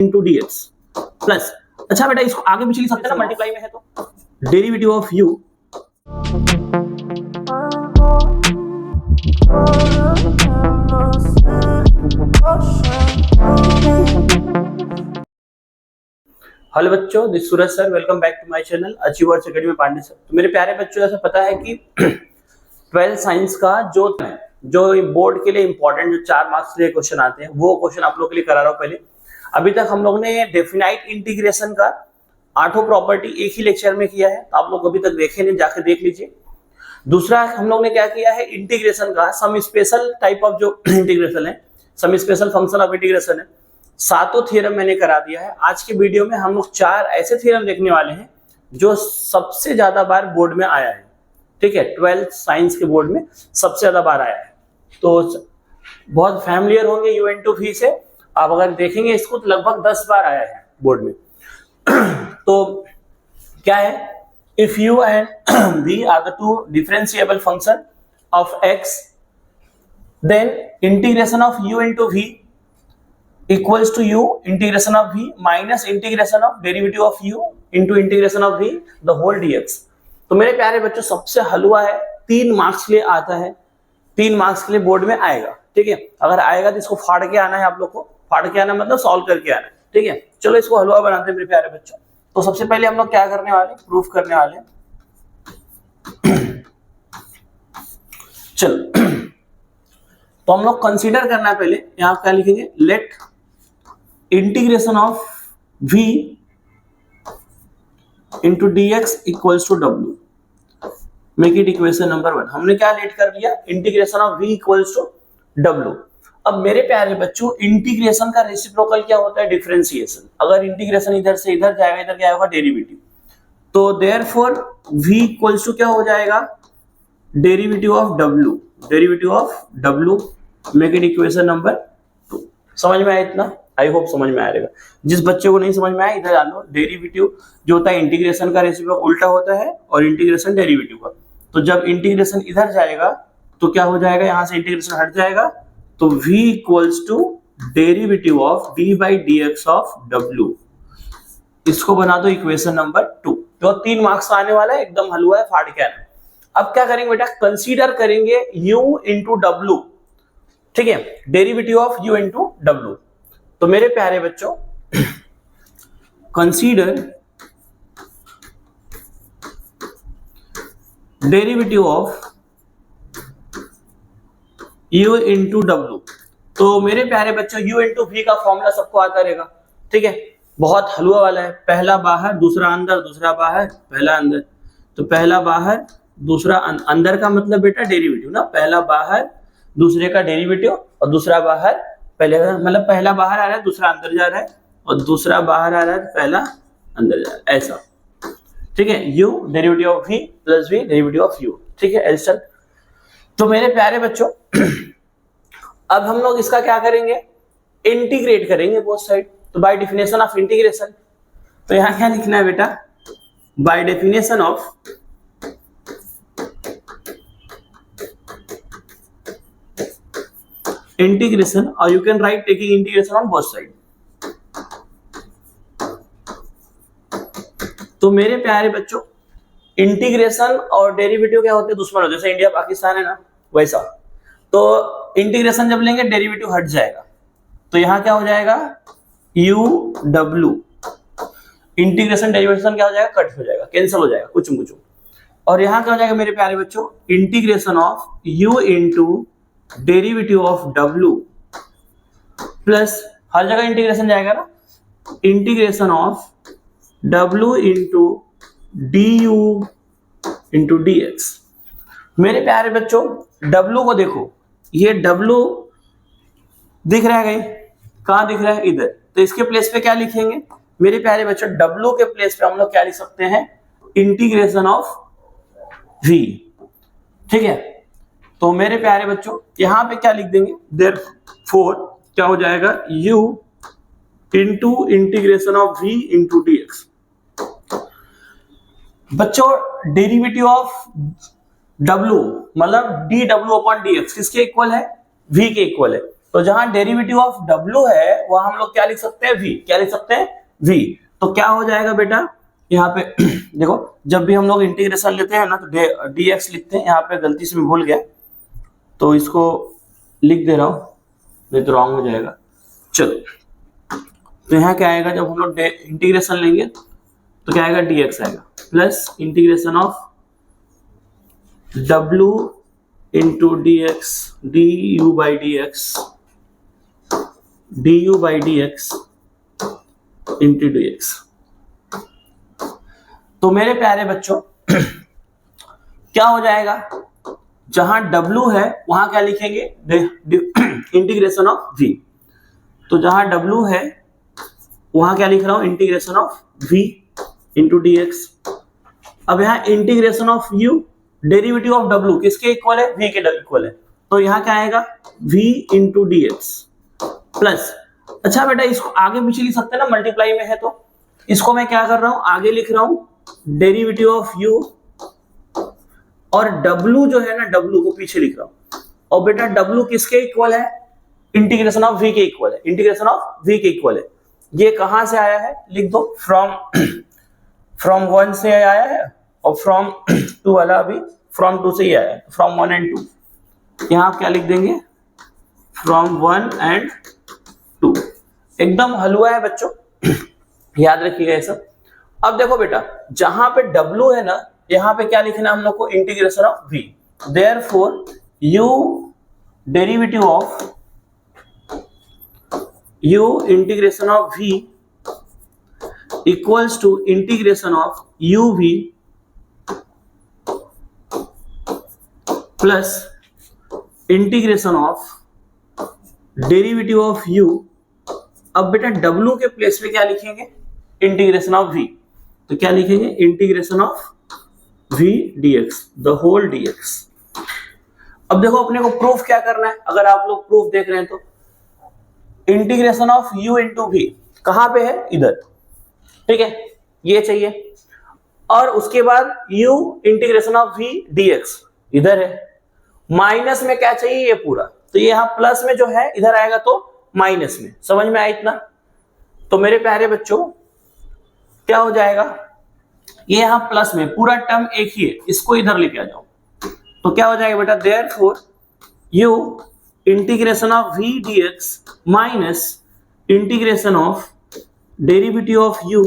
Into D x plus, अच्छा बेटा इसको आगे पीछे लिख सकते हैं ना, मल्टीप्लाई में है तो डेरिवेटिव ऑफ यू हेलो बच्चों, this Suraj sir, welcome back to my channel Achievers Academy Pandey sir. तो मेरे प्यारे बच्चों, ऐसा पता है कि 12th साइंस का जो बोर्ड के लिए इंपॉर्टेंट जो 4 मार्क्स के लिए क्वेश्चन आते हैं वो क्वेश्चन आप लोग के लिए करा रहा हूं। पहले अभी तक हम लोग ने डेफिनाइट इंटीग्रेशन का 8 प्रॉपर्टी एक ही लेक्चर में किया है, आप लोग अभी तक देखे नहीं, जाके देख लीजिए। दूसरा हम लोग ने क्या किया है, इंटीग्रेशन का सम स्पेशल टाइप ऑफ जो इंटीग्रेशन है, some special function of integration है, 7 थ्योरम मैंने करा दिया है। आज के वीडियो में हम लोग 4 ऐसे थ्योरम देखने वाले हैं जो सबसे ज्यादा बार बोर्ड में आया है। ठीक है, 12th साइंस के बोर्ड में सबसे ज्यादा बार आया है, तो बहुत फैमिलियर होंगे UN2V से। आप अगर देखेंगे इसको तो लगभग 10 बार आया है बोर्ड में। तो क्या है, if u and v are the two differentiable function of x, then integration of u into v equals to u integration of v minus integration of derivative of u into integration of v the whole dx। तो मेरे प्यारे बच्चों, सबसे हलवा है, 3 marks के लिए आता है, 3 मार्क्स के लिए बोर्ड में आएगा। ठीक है, अगर आएगा तो इसको फाड़ के आना है, आप लोग को फाड़ के आना मतलब सॉल्व करके आना है। ठीक है, चलो इसको हलवा बनाते हैं मेरे प्यारे बच्चों। तो सबसे पहले हम लोग क्या करने वाले, प्रूफ करने वाले। चलो तो हम लोग कंसीडर करना है, पहले यहां क्या लिखेंगे, let integration of v into D x equals to डब्ल्यू, मेक इट इक्वेशन नंबर 1। हमने क्या लेट कर लिया, integration of v equals to डब्ल्यू। अब मेरे प्यारे बच्चों, इंटीग्रेशन का रेसिप्रोकल क्या होता है, डिफरेंशिएशन। अगर इंटीग्रेशन इधर से इधर जाएगा, इधर क्या होगा, डेरिवेटिव। तो देयरफॉर v इक्वल्स टू क्या हो जाएगा, derivative of w, derivative of w, make it equation number 2। समझ में आया इतना? आई होप समझ में आएगा। जिस बच्चे को नहीं समझ में आया, इधर जानो, डेरिवेटिव जो होता है इंटीग्रेशन का रेसिप्रोकल उल्टा होता है और इंटीग्रेशन डेरिवेटिव का। तो जब इंटीग्रेशन इधर जाएगा तो क्या हो जाएगा, यहां से इंटीग्रेशन हट जाएगा, तो v equals to derivative of d by d x of w। इसको बना दो इक्वेशन नंबर 2। तो 3 मार्क्स आने वाला है, एकदम हलवा है, फाड़ के आना। अब क्या करेंगे बेटा, कंसीडर करेंगे u इंटू डब्ल्यू। ठीक है, derivative of u into W. तो मेरे प्यारे बच्चों, consider derivative of u into W. तो मेरे प्यारे बच्चों, u इंटू v का फॉर्मूला सबको आता रहेगा। ठीक है, बहुत हलवा वाला है, पहला बाहर दूसरा अंदर, दूसरा बाहर पहला अंदर। तो पहला बाहर दूसरा अंदर का मतलब बेटा डेरिवेटिव ना, पहला बाहर दूसरे का डेरिवेटिव और दूसरा बाहर पहले का, मतलब पहला बाहर आ रहा है दूसरा अंदर जा रहा है और दूसरा बाहर आ रहा है पहला अंदर जा रहा है, ऐसा। ठीक है, u derivative of v plus v derivative of u। ठीक है, ऐसा। तो मेरे प्यारे बच्चों, अब हम लोग इसका क्या करेंगे, इंटीग्रेट करेंगे बोथ साइड। तो बाय डेफिनेशन ऑफ इंटीग्रेशन, तो यहां क्या लिखना है बेटा, बाय डेफिनेशन ऑफ इंटीग्रेशन, और you can write taking integration on both side. तो मेरे प्यारे बच्चों, इंटीग्रेशन और डेरिवेटिव क्या होते हैं, दुश्मन होते हैं। जैसे इंडिया पाकिस्तान है ना, वैसा। तो इंटीग्रेशन जब लेंगे डेरिवेटिव हट जाएगा, तो यहां क्या हो जाएगा, u w, इंटीग्रेशन डेरिवेशन क्या हो जाएगा, कट हो जाएगा, कैंसिल हो जाएगा, कुछ कुछ। और यहां क्या हो जाएगा मेरे प्यारे बच्चों, integration of u into derivative of w plus, हर जगह इंटीग्रेशन जाएगा ना, integration of w into du into dx। मेरे प्यारे बच्चों, w को देखो, ये w दिख रहा है, कहां दिख रहा है, इधर। तो इसके प्लेस पे क्या लिखेंगे मेरे प्यारे बच्चों, w के प्लेस पे हम लोग क्या लिख सकते हैं, इंटीग्रेशन ऑफ v। ठीक है, तो मेरे प्यारे बच्चों यहां पे क्या लिख देंगे, देयरफॉर क्या हो जाएगा, u into integration of v into dx। बच्चों, डेरिवेटिव ऑफ w मतलब dw अपॉन dx किसके इक्वल है, v के इक्वल है। तो जहां डेरिवेटिव ऑफ w है वहां हम लोग क्या लिख सकते हैं, v। क्या लिख सकते हैं, v। तो क्या हो जाएगा बेटा, यहाँ पे देखो जब भी हम लोग इंटीग्रेशन लेते हैं ना तो dx लिखते हैं, यहाँ पे गलती से मैं भूल गया तो इसको लिख दे रहा हूं, नहीं तो रॉन्ग हो जाएगा। चलो तो यहाँ क्या आएगा, जब हम लोग इंटीग्रेशन लेंगे तो क्या आएगा, dx आएगा plus integration of w into dx du by dx into dx। तो मेरे प्यारे बच्चों क्या हो जाएगा, जहां w है वहां क्या लिखेंगे, इंटीग्रेशन ऑफ v। तो जहां w है वहां क्या लिख रहा हूं, integration of v into dx। अब यहाँ integration of u, derivative of w किसके इक्वल है, v के इक्वल है, तो यहाँ क्या आएगा, v इंटू dx प्लस, अच्छा बेटा इसको आगे पीछे लिख सकते हैं ना, मल्टीप्लाई में है तो इसको मैं क्या कर रहा हूं, आगे लिख रहा हूं डेरिवेटिव ऑफ u और w जो है ना, w को पीछे लिख रहा हूं। और बेटा w किसके इक्वल है, इंटीग्रेशन ऑफ v के इक्वल है, इंटीग्रेशन ऑफ v के इक्वल है। ये कहां से आया है, लिख दो, फ्रॉम 1 से आया है और फ्रॉम 2 वाला अभी फ्रॉम 2 से ही आया है, फ्रॉम 1 एंड 2। यहां आप क्या लिख देंगे, फ्रॉम 1 एंड 2। एकदम हलवा है बच्चों, याद रखिएगा ये सब। अब देखो बेटा जहां पे w है ना, यहां पे क्या लिखना है हम लोग को, integration of v। Therefore u derivative of u integration of v equals to integration of uv plus integration of derivative of u। अब बेटा w के प्लेस पे क्या लिखेंगे, इंटीग्रेशन ऑफ v। तो क्या लिखेंगे, integration of v dx, the whole dx। अब देखो अपने को प्रूफ क्या करना है, अगर आप लोग प्रूफ देख रहे हैं तो integration of u into v कहां पे है, इधर, ठीक है, ये चाहिए। और उसके बाद u integration of v dx इधर है, माइनस में क्या चाहिए, ये पूरा। तो ये यहां प्लस में जो है इधर आएगा तो माइनस में, समझ में आया इतना। तो मेरे प्यारे बच्चों क्या हो जाएगा, ये यहां प्लस में पूरा टर्म एक ही है, इसको इधर लेके आ जाओ। तो क्या हो जाएगा बेटा, therefore u integration of v dx minus integration of derivative of u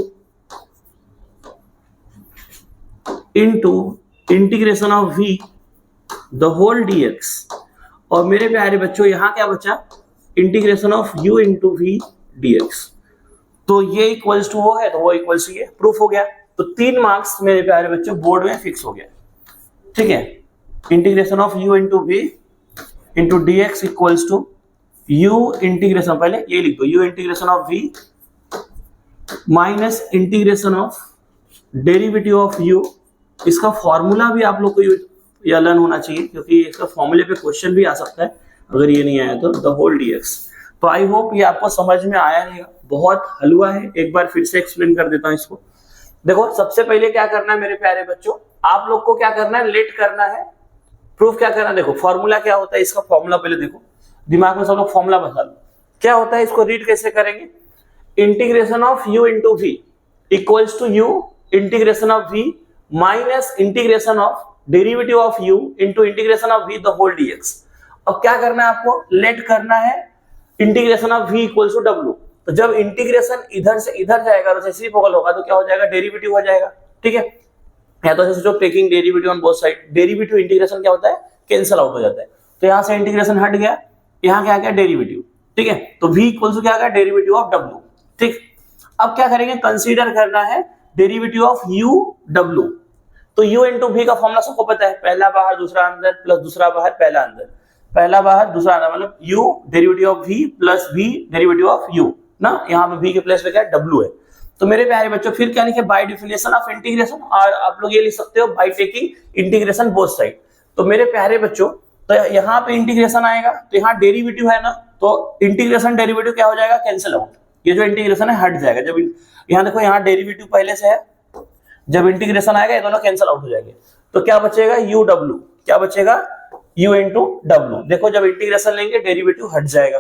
into integration of v the whole dx। और मेरे प्यारे बच्चों यहां क्या बचा, integration of u into v dx। तो ये इक्वल्स टू वो है तो वो इक्वल्स टू ये, प्रूफ हो गया। तो 3 मार्क्स मेरे प्यारे बच्चों बोर्ड में फिक्स हो गया, ठीक है। Integration of u into v into dx equals to u integration, पहले ये लिख दो, u integration of v minus integration of derivative of u। इसका फॉर्मूला भी आप लोग को या लर्न होना चाहिए, क्योंकि इसका फॉर्मूले पे क्वेश्चन भी आ सकता है, अगर ये नहीं आया तो द होल dx। तो आई होप ये आपको समझ में आया रहेगा, बहुत हलवा है। एक बार फिर से एक्सप्लेन कर देता हूँ इसको। देखो सबसे पहले क्या करना है मेरे प्यारे बच्चों, आप लोग को क्या करना है, लेट करना है, प्रूफ क्या करना है। देखो फॉर्मूला क्या होता है, इसका फॉर्मूला पहले देखो, दिमाग में सब लोग फॉर्मूला बता लो क्या होता है, इसको रीड कैसे करेंगे। Integration of u into v equals to u integration of v minus integration of derivative of u into integration of v the whole dx। अब क्या करना है आपको, लेट करना है integration of v equals to w। तो जब integration इधर से इधर जाएगा, रेसिप्रोकल होगा, तो क्या हो जाएगा, डेरिवेटिव हो जाएगा, ठीक है। या तो सोचो taking derivative on both side, derivative integration क्या होता है, कैंसिल आउट हो जाता है। तो यहां से इंटीग्रेशन हट गया, यहां क्या आ गया, डेरिवेटिव, ठीक है। तो v इक्वल्स टू क्या आ गया, डेरिवेटिव ऑफ w, ठीक। अब क्या करेंगे, कंसीडर करना है डेरिवेटिव ऑफ u w। तो u इंटू v का फॉर्मूला सबको पता है, पहला बाहर दूसरा अंदर प्लस दूसरा बाहर पहला अंदर, पहला बाहर दूसरा अंदर, मतलब u derivative of v plus v derivative of u ना। यहाँ पे v के प्लेस पे क्या है, w है। तो मेरे प्यारे बच्चों फिर क्या लिखे, बाय डेफिनेशन ऑफ इंटीग्रेशन, और आप लोग ये लिख सकते हो by taking integration both side. तो मेरे प्यारे बच्चों तो यहाँ पे इंटीग्रेशन आएगा, तो यहाँ डेरिवेटिव है ना, तो इंटीग्रेशन डेरिवेटिव क्या हो जाएगा, कैंसिल आउट। ये जो इंटीग्रेशन है हट जाएगा। जब यहाँ देखो, यहाँ डेरिवेटिव पहले से है, जब इंटीग्रेशन आएगा ये दोनों कैंसिल आउट हो जाएंगे। तो क्या बचेगा, u w, क्या बचेगा, u इंटू w। देखो जब इंटीग्रेशन लेंगे डेरिवेटिव हट जाएगा।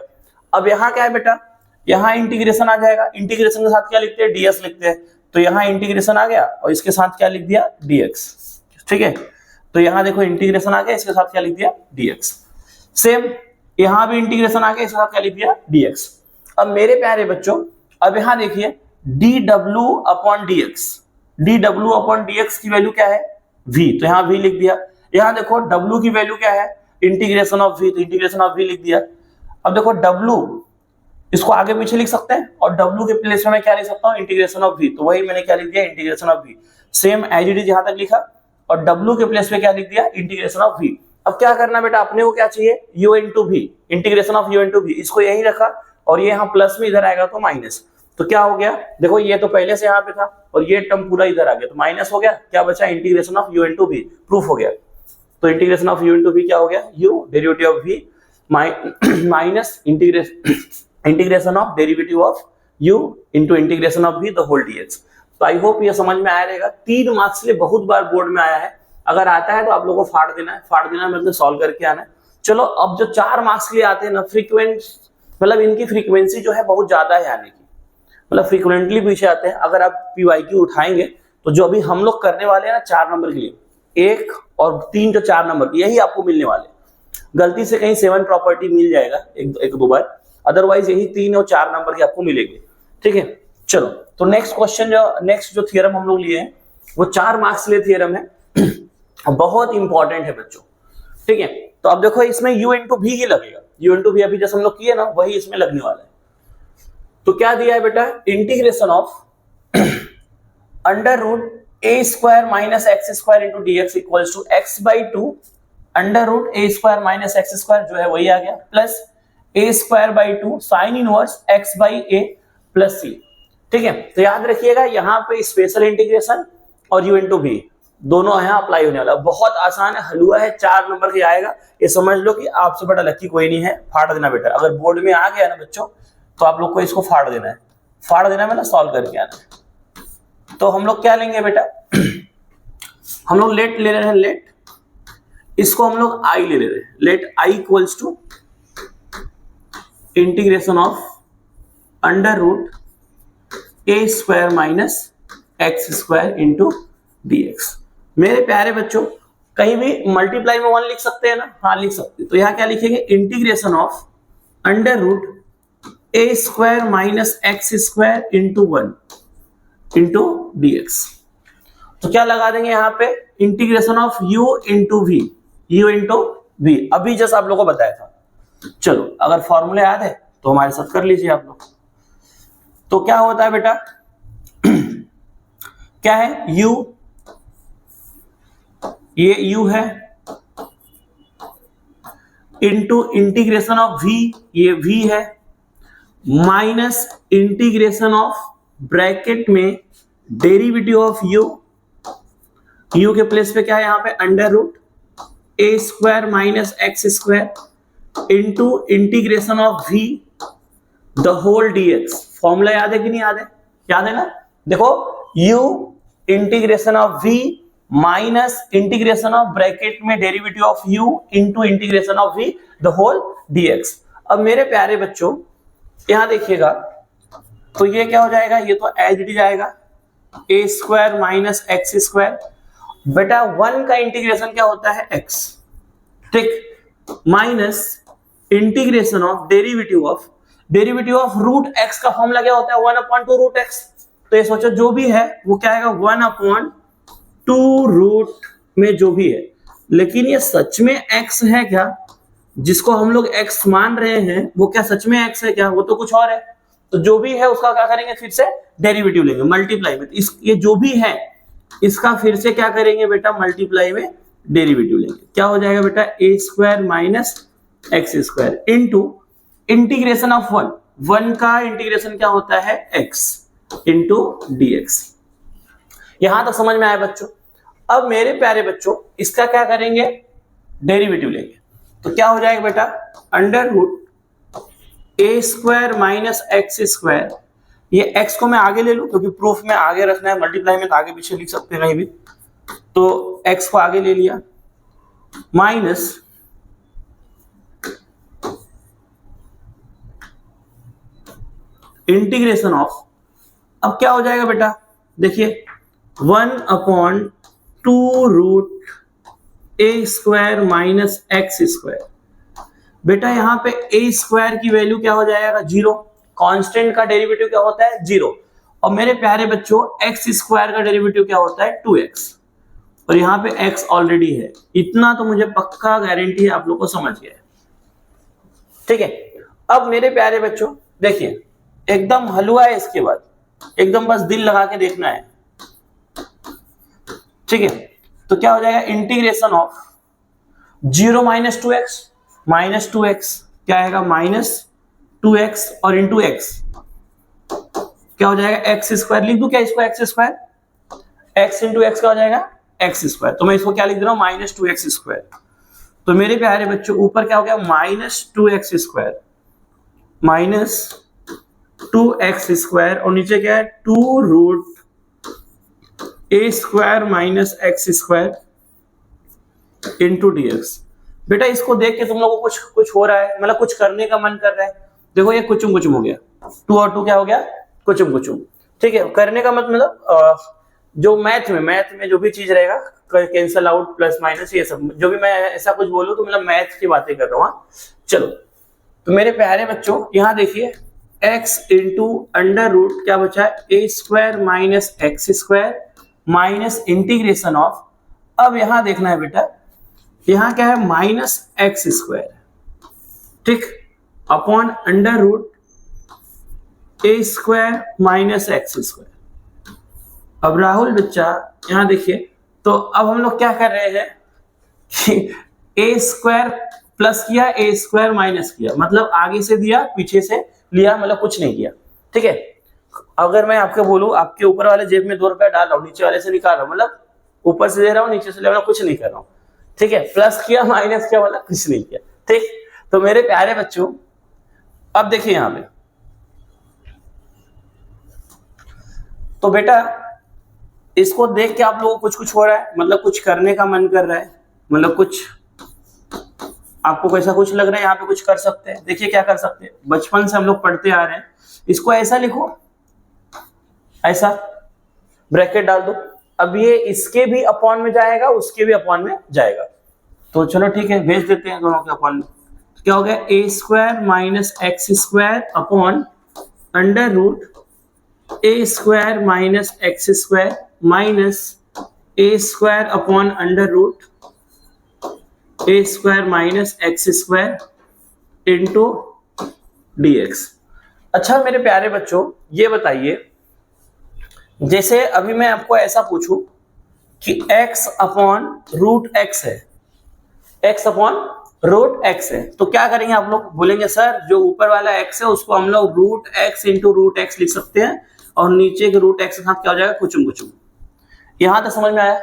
अब यहाँ क्या है बेटा, यहाँ इंटीग्रेशन आ जाएगा, इंटीग्रेशन के साथ क्या लिखते हैं, डीएक्स लिखते हैं, तो यहाँ इंटीग्रेशन आ गया और इसके साथ क्या लिख दिया, डीएक्स। ठीक है, तो यहाँ देखो इंटीग्रेशन आ गया, इसके साथ क्या लिख दिया, डीएक्स। सेम यहाँ भी इंटीग्रेशन आ गया, इसके साथ क्या लिख दिया, डीएक्स। अब मेरे प्यारे बच्चों, अब यहाँ देखिए डी डब्ल्यू अपॉन डीएक्स, डी डब्ल्यू अपॉन डीएक्स की वैल्यू क्या है, v, तो यहाँ v लिख दिया। यहाँ देखो w की वैल्यू क्या है, इंटीग्रेशन ऑफ v, तो इंटीग्रेशन ऑफ v लिख दिया। अब देखो w इसको आगे पीछे लिख सकते हैं और w के प्लेस में मैं क्या लिख सकता हूँ, इंटीग्रेशन ऑफ v, तो वही मैंने क्या लिख दिया, integration of v। Same as it is यहाँ तक लिखा और w के प्लेस में क्या लिख दिया, इंटीग्रेशन ऑफ v। अब क्या करना बेटा, अपने को क्या चाहिए, u into v, integration of u into v, इसको यही रखा और ये यहाँ प्लस में इधर आएगा तो माइनस, तो क्या हो गया, देखो ये तो पहले से यहाँ पे था और ये टर्म पूरा इधर आ गया तो माइनस हो गया, क्या बचा, integration of u into v, proof हो गया। तो integration of u into v क्या हो गया, u derivative of v minus integration of derivative of u into integration of v the whole dx। तो आई होप ये समझ में आया रहेगा। 3 मार्क्स के लिए बहुत बार बोर्ड में आया है, अगर आता है तो आप लोगों को फाड़ देना है मतलब सॉल्व करके आना है। चलो अब जो 4 मार्क्स के लिए आते हैं ना, फ्रीक्वेंट मतलब इनकी फ्रीक्वेंसी जो है बहुत ज्यादा है आने की, मतलब फ्रीक्वेंटली पीछे आते हैं। अगर आप पीवाईक्यू उठाएंगे तो जो अभी हम लोग करने वाले हैं ना 4 नंबर के लिए, 1 और 3 जो 4 नंबर यही आपको मिलने वाले। गलती से कहीं 7 प्रॉपर्टी मिल जाएगा एक दो बार, अदरवाइज यही 3 और 4 नंबर के आपको मिलेंगे। ठीक है, चलो तो नेक्स्ट क्वेश्चन, नेक्स्ट जो थ्योरम हम लोग लिए हैं वो 4 मार्क्स के लिए थ्योरम है, बहुत इंपॉर्टेंट है बच्चों। ठीक है, तो अब देखो इसमें u इंटू v ही लगेगा, u इंटू v अभी जैसे हम लोग किए ना वही इसमें लगने वाला है। तो क्या दिया है बेटा, integration of under root A square minus x square into D x equals to X by 2 under root A square minus x square जो है वही आ गया, plus A square by 2 sine inverse x by A plus C. ठीक है, तो याद रखिएगा यहाँ पे स्पेशल इंटीग्रेशन और u इंटू v दोनों यहाँ अप्लाई होने वाला, बहुत आसान है, हलवा है, 4 नंबर के आएगा। ये समझ लो कि आपसे बड़ा लकी कोई नहीं है, फाड़ देना बेटा। अगर बोर्ड में आ गया ना बच्चों तो आप लोग को इसको फाड़ देना है, मतलब सॉल्व करके आना है। तो हम लोग क्या लेंगे बेटा, हम लोग लेट ले रहे हैं, लेट इसको हम लोग आई ले रहे हैं, let I equals to integration of under root A square minus x square into D x. मेरे प्यारे बच्चों कहीं भी मल्टीप्लाई में 1 लिख सकते हैं ना, हाँ लिख सकते हैं। तो यहाँ क्या लिखेंगे, integration of under root A square minus x square into 1 into D x. तो क्या लगा देंगे यहाँ पे, integration of u into v, u into v, अभी जैसा आप लोगों को बताया था। चलो अगर फॉर्मूले याद है तो हमारे साथ कर लीजिए आप लोग। तो क्या होता है बेटा, क्या है u, ये u है, इंटू इंटीग्रेशन ऑफ v, ये v है, माइनस इंटीग्रेशन ऑफ ब्रैकेट में डेरिवेटिव ऑफ u के प्लेस पे क्या है यहाँ पे, under root A square minus x square into integration of v the whole dx। Formula याद है कि नहीं याद है, याद है ना। देखो u integration of v minus integration of bracket में derivative of u into integration of v the whole dx। अब मेरे प्यारे बच्चों यहां देखिएगा, तो ये क्या हो जाएगा, ये तो एज इट इज आएगा, a square minus x square, बेटा 1 का इंटीग्रेशन क्या होता है, x, ठीक, minus integration of derivative of root x का फॉर्मूला क्या होता है, 1/2 रूट x। तो ये सोचो जो भी है वो क्या आएगा, 1/2 रूट में जो भी है, लेकिन ये सच में x है क्या, जिसको हम लोग x मान रहे हैं वो क्या सच में x है क्या, वो तो कुछ और है। तो जो भी है उसका क्या करेंगे, फिर से डेरिवेटिव लेंगे मल्टीप्लाई में। ये जो भी है इसका फिर से क्या करेंगे बेटा, मल्टीप्लाई में डेरिवेटिव लेंगे। क्या हो जाएगा बेटा, A square minus x square into integration of 1 का इंटीग्रेशन क्या होता है, x इंटू डी एक्स। यहां तक समझ में आया बच्चों। अब मेरे प्यारे बच्चों इसका क्या करेंगे, डेरिवेटिव लेंगे। तो क्या हो जाएगा बेटा, अंडर रूट ए स्क्वायर माइनस एक्स स्क्वायर, ये x को मैं आगे ले लूं क्योंकि प्रूफ में आगे रखना है, मल्टीप्लाई में तो आगे पीछे लिख सकते हैं कहीं भी, तो x को आगे ले लिया, माइनस इंटीग्रेशन ऑफ, अब क्या हो जाएगा बेटा, देखिए 1/2 रूट ए स्क्वायर माइनस एक्स स्क्वायर। बेटा यहाँ पे ए स्क्वायर की वैल्यू क्या हो जाएगा, 0। कांस्टेंट का डेरिवेटिव क्या होता है, 0। और मेरे प्यारे बच्चों एक्स स्क्वायर का डेरिवेटिव क्या होता है, 2x। और यहाँ पे x ऑलरेडी है, इतना तो मुझे पक्का गारंटी है आप लोग को समझ गया है। ठीक है, अब मेरे प्यारे बच्चों देखिए एकदम हलवा है, इसके बाद एकदम बस दिल लगा के देखना है। ठीक है, तो क्या हो जाएगा, integration of 0 minus 2x, minus 2x क्या आएगा, माइनस 2x और इंटू x क्या हो जाएगा, एक्स स्क्वायर। लिख दूं क्या इसको, x square, x into x क्या हो जाएगा, एक्स स्क्वायर। तो मैं इसको क्या लिख दे रहा हूं, माइनस 2x स्क्वायर। तो मेरे प्यारे बच्चों ऊपर क्या हो गया, minus 2x square, minus 2x square, और नीचे क्या है, 2 रूट ए square minus x square into dx। बेटा इसको देख के तुम लोगों को कुछ हो रहा है, मतलब कुछ करने का मन कर रहा है। देखो ये कुचुम कुचुम हो गया, 2 और 2 क्या हो गया, कुचुम कुचुम। ठीक है, करने का मतलब जो मैथ में जो भी चीज रहेगा, कैंसल आउट, प्लस माइनस, ये सब जो भी मैं ऐसा कुछ बोलूं तो मतलब मैथ की बातें कर रहा हूँ। चलो, तो मेरे प्यारे बच्चों यहाँ देखिए x इंटू अंडर रूट क्या बचा है, ए square minus x square minus integration of, अब यहां देखना है बेटा, यहां क्या है, माइनस एक्स स्क्वायर, ठीक, अपॉन अंडर रूट ए स्क्वायर माइनस एक्स स्क्वायर। अब राहुल बच्चा यहां देखिए, तो अब हम लोग क्या कर रहे हैं कि ए स्क्वायर प्लस किया, ए स्क्वायर माइनस किया, मतलब आगे से दिया पीछे से लिया, मतलब कुछ नहीं किया। ठीक है, अगर मैं आपको बोलूं आपके ऊपर वाले जेब में 2 रुपया डाल रहा हूं, नीचे वाले से निकाल रहा हूं, मतलब ऊपर से दे रहा हूं नीचे से ले रहा हूं, कुछ नहीं कर रहा हूं। ठीक है, प्लस किया माइनस किया, मतलब कुछ नहीं किया। ठीक, तो मेरे प्यारे बच्चों अब देखिए यहां पे, तो बेटा इसको देख के आप लोगों को कुछ हो रहा है, मतलब कुछ करने का मन कर रहा है, मतलब कुछ आपको कैसा कुछ लग रहा है यहाँ पे कुछ कर सकते हैं। देखिए क्या कर सकते हैं, बचपन से हम लोग पढ़ते आ रहे हैं, इसको ऐसा लिखो, ऐसा ब्रैकेट डाल दो। अब ये इसके भी अपॉन में जाएगा, उसके भी अपॉन में जाएगा, तो चलो ठीक है भेज देते हैं दोनों के अपॉन में। क्या हो गया, A square minus x square upon under root A square minus x square minus A square upon under root A square minus x square into dx। अच्छा मेरे प्यारे बच्चों ये बताइए, जैसे अभी मैं आपको ऐसा पूछूं कि x अपॉन रूट x है, x अपॉन रूट x है, तो क्या करेंगे आप लोग, बोलेंगे सर जो ऊपर वाला x है उसको हम लोग root x into root x लिख सकते हैं, और नीचे के रूट x के साथ क्या हो जाएगा, कुचुम कुचुम। यहां तक समझ में आया?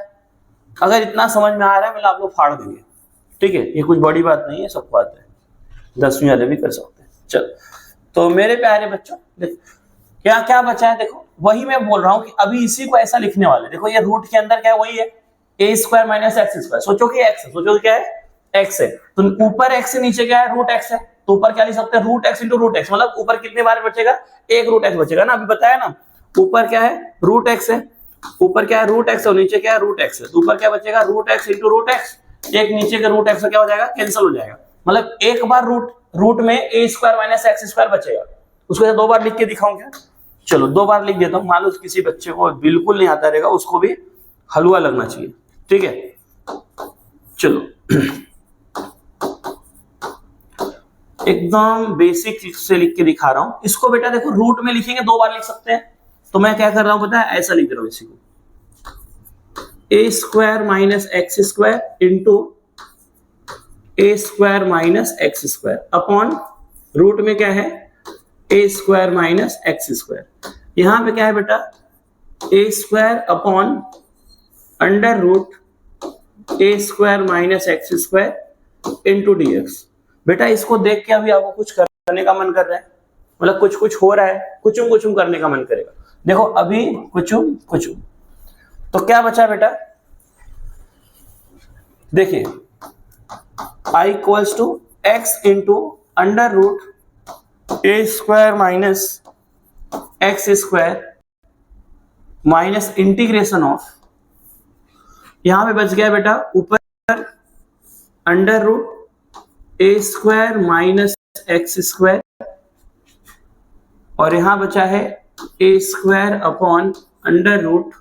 अगर इतना समझ में आ रहा है मतलब आप लोग फाड़ देंगे। ठीक है, ये कुछ बड़ी बात नहीं है, सब बात है, 10वीं वाले भी कर सकते हैं। चलो, तो मेरे प्यारे बच्चों क्या क्या बचा है, देखो वही मैं बोल रहा हूं कि अभी इसी को ऐसा लिखने वाले। देखो ये रूट के अंदर क्या है, वही है ए स्क्वायर माइनस एक्स स्क्वायर। सोचो कि एक्स है, सोचो कि क्या है, एक्स है, तो ऊपर एक्स से नीचे क्या है, रूट एक्स है, तो ऊपर क्या लिख सकते हैं, root x into root x, मतलब ऊपर कितने बार बचेगा, एक रूट एक्स बचेगा ना, अभी बताया ना, ऊपर क्या है, रूट एक्स है, ऊपर क्या है, रूट एक्स, और नीचे क्या है, रूट एक्स है, तो ऊपर क्या बचेगा, root x into root x, एक नीचे का रूट एक्स क्या हो जाएगा, कैंसिल हो जाएगा, मतलब एक बार रूट में ए स्क्वायर माइनस एक्स स्क्वायर बचेगा। उसको 2 बार लिख के दिखाऊं क्या, चलो 2 बार लिख देता हूं, मान लो किसी बच्चे को बिल्कुल नहीं आता रहेगा, उसको भी हलवा लगना चाहिए। ठीक है, चलो एकदम बेसिक से लिख के दिखा रहा हूं इसको। बेटा देखो रूट में लिखेंगे 2 बार लिख सकते हैं, तो मैं क्या कर रहा हूं पता है, ऐसा लिख रहा हूं इसी को, A square minus x square into A square minus x square upon root में क्या है, ए स्क्वायर माइनस एक्स स्क्वायर। यहां पे क्या है बेटा, A square upon under root A square minus x square into dx। बेटा इसको देख के अभी आपको कुछ करने का मन कर रहा है, मतलब कुछ हो रहा है, कुचुम कुचुम करने का मन करेगा। देखो अभी कुचुम कुचुम, तो क्या बचा बेटा, देखिए i equals to x into under root A square minus x square minus integration of, यहां पे बच गया बेटा ऊपर अंडर रूट ए स्क्वायर माइनस एक्स स्क्वायर, और यहां बचा है ए स्क्वायर अपॉन अंडर रूट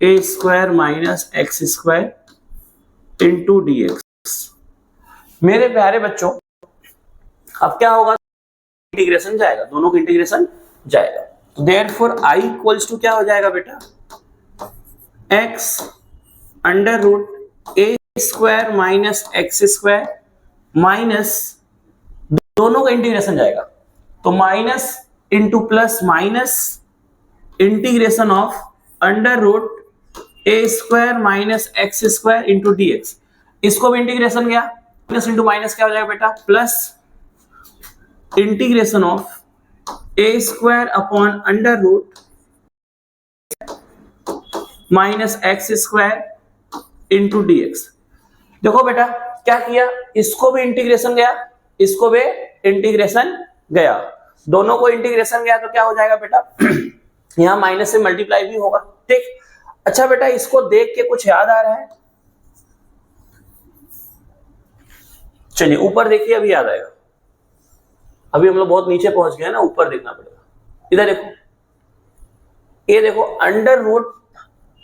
ए square minus x square into D x. मेरे प्यारे बच्चों अब क्या होगा, इंटीग्रेशन जाएगा, दोनों का इंटीग्रेशन जाएगा, तो देयरफॉर आई इक्वल्स टू क्या हो जाएगा बेटा, एक्स अंडर रूट ए square minus x square minus, दोनों का इंटीग्रेशन जाएगा तो minus into plus minus integration of under root A square minus x square into D x. इसको भी इंटीग्रेशन गया, माइनस इंटू माइनस क्या हो जाएगा बेटा, plus integration of a square upon under root minus x square into D x. देखो बेटा क्या किया, इसको भी इंटीग्रेशन गया, इसको भी इंटीग्रेशन गया, दोनों को इंटीग्रेशन गया तो क्या हो जाएगा बेटा, यहां माइनस से मल्टीप्लाई भी होगा, ठीक। अच्छा बेटा इसको देख के कुछ याद आ रहा है, चलिए ऊपर देखिए अभी याद आएगा, अभी हम लोग बहुत नीचे पहुंच गए ना, ऊपर देखना पड़ेगा। इधर देखो, ये देखो under root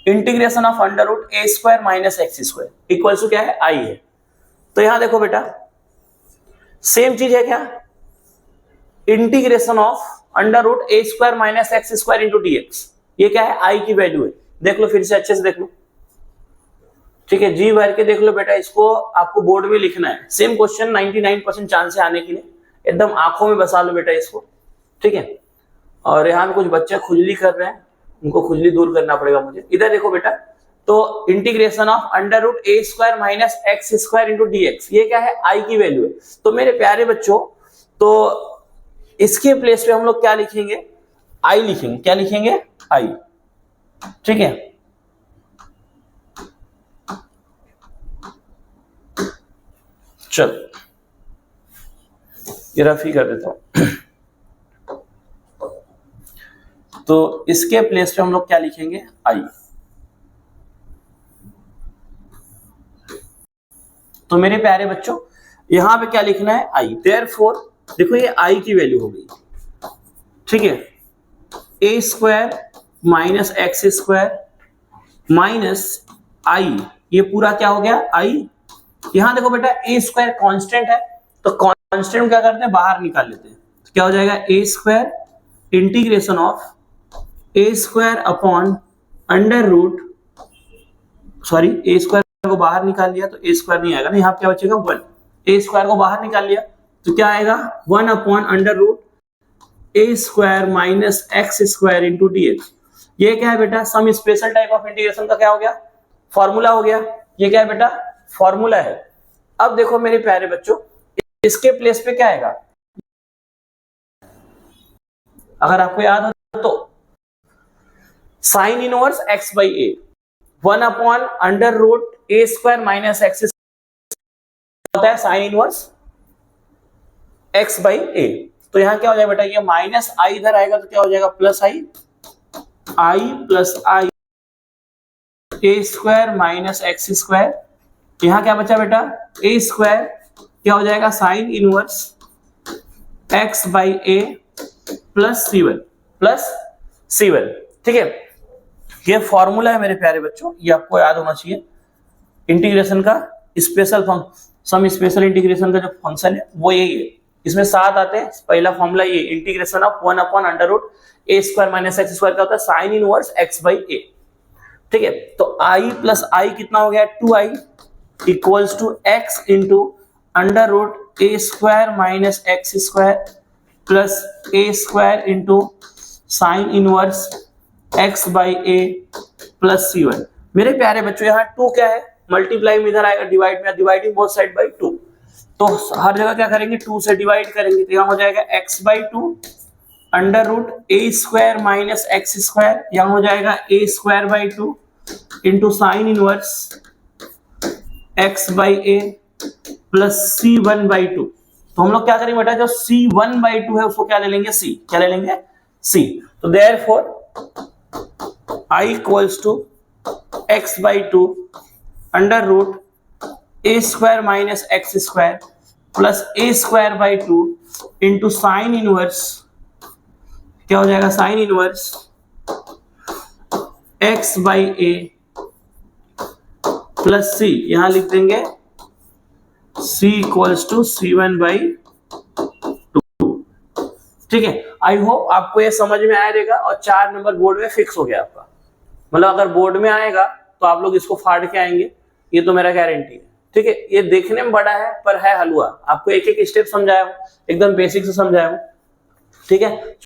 integration of under root A square minus x square equal to क्या है, आई है। तो यहां देखो बेटा सेम चीज है क्या, integration of under root A square minus x square into D x, ये क्या है, आई की वैल्यू है। देख लो फिर से अच्छे से देख लो, ठीक है, जी भर के देख लो बेटा, इसको आपको बोर्ड में लिखना है, सेम क्वेश्चन 99% चांस है आने के लिए, एकदम आंखों में बसा लो बेटा इसको, ठीक है। और यहाँ पे कुछ बच्चे खुजली कर रहे हैं, उनको खुजली दूर करना पड़ेगा मुझे। इधर देखो बेटा, तो integration of under root A square minus x square into D x, ये क्या है, आई की वैल्यू है। तो मेरे प्यारे बच्चों तो इसके प्लेस पे हम लोग क्या लिखेंगे, आई लिखेंगे, क्या लिखेंगे, आई, ठीक है। चल ये रफी कर देता हूं, तो इसके प्लेस पे हम लोग क्या लिखेंगे, आई। तो मेरे प्यारे बच्चों यहां पे क्या लिखना है, आई। देयरफॉर देखो ये आई की वैल्यू हो गई, ठीक है, ए square minus x square minus I, ये पूरा क्या हो गया, आई। यहां देखो बेटा ए स्क्वायर कांस्टेंट है, तो कांस्टेंट क्या करते हैं, बाहर निकाल लेते हैं, तो क्या हो जाएगा, a square integration of a square upon under root, sorry a square को बाहर निकाल लिया तो ए स्क्वायर नहीं आएगा ना, यहाँ क्या बचेगा, 1, ए स्क्वायर को बाहर निकाल लिया तो क्या आएगा, 1 अपॉन अंडर रूट ए square minus x square into D x. ये क्या है बेटा, some special type of integration का क्या हो गया, फॉर्मूला हो गया। ये क्या है बेटा, फॉर्मूला है। अब देखो मेरे प्यारे बच्चों इसके प्लेस पे क्या आएगा, अगर आपको याद हो तो sine inverse x by a, 1 upon under root A square minus x होता है sine inverse x by a. तो यहां क्या हो जाएगा बेटा, ये माइनस आई इधर आएगा तो क्या हो जाएगा, प्लस आई, आई प्लस आई ए स्क्वायर माइनस एक्स स्क्वायर। यहां क्या बचा बेटा, ए स्क्वायर क्या हो जाएगा, sine inverse x by A plus C1, ठीक है। ये फॉर्मूला है मेरे प्यारे बच्चों, ये आपको याद होना चाहिए। इंटीग्रेशन का स्पेशल सम स्पेशल इंटीग्रेशन का जो फंक्शन है वो यही है, इसमें 7 आते हैं। पहला फॉर्मूला ये integration of 1 upon under root A square minus x square का होता है sine inverse x by a, ठीक है। तो आई प्लस आई कितना हो गया, 2i equals to x into under root A square minus x square plus A square into sine inverse x by A plus C1। मेरे प्यारे बच्चों यहाँ 2 क्या है, मल्टीप्लाई में इधर आएगा, डिवाइड में, डिवाइडिंग बोथ साइड बाई 2, तो हर जगह क्या करेंगे, 2 से डिवाइड करेंगे, तो यहाँ हो जाएगा x by 2 under root A square minus x square, यहाँ हो जाएगा a square by 2 into sine inverse x by A plus C1 by 2। तो हम लोग क्या करेंगे बेटा, जो C1 बाई 2 है उसको क्या ले लेंगे, C, क्या ले लेंगे, C. तो therefore I equals to x by 2 under root a square minus x square plus a square by 2 into sine inverse, क्या हो जाएगा, sine inverse x by a plus c, यहां लिख देंगे c equals to c1 by 2। ठीक है, I hope आपको ये समझ में आएगा और 4 नंबर बोर्ड में फिक्स हो गया आपका। मतलब अगर बोर्ड में आएगा तो आप लोग इसको फाड़ के आएंगे, ये तो मेरा गारंटी है। ठीक है, ये देखने में बड़ा है पर है हलवा, आपको एक एक स्टेप समझाया हूं, एकदम बेसिक से समझाया हूं। ठीक है,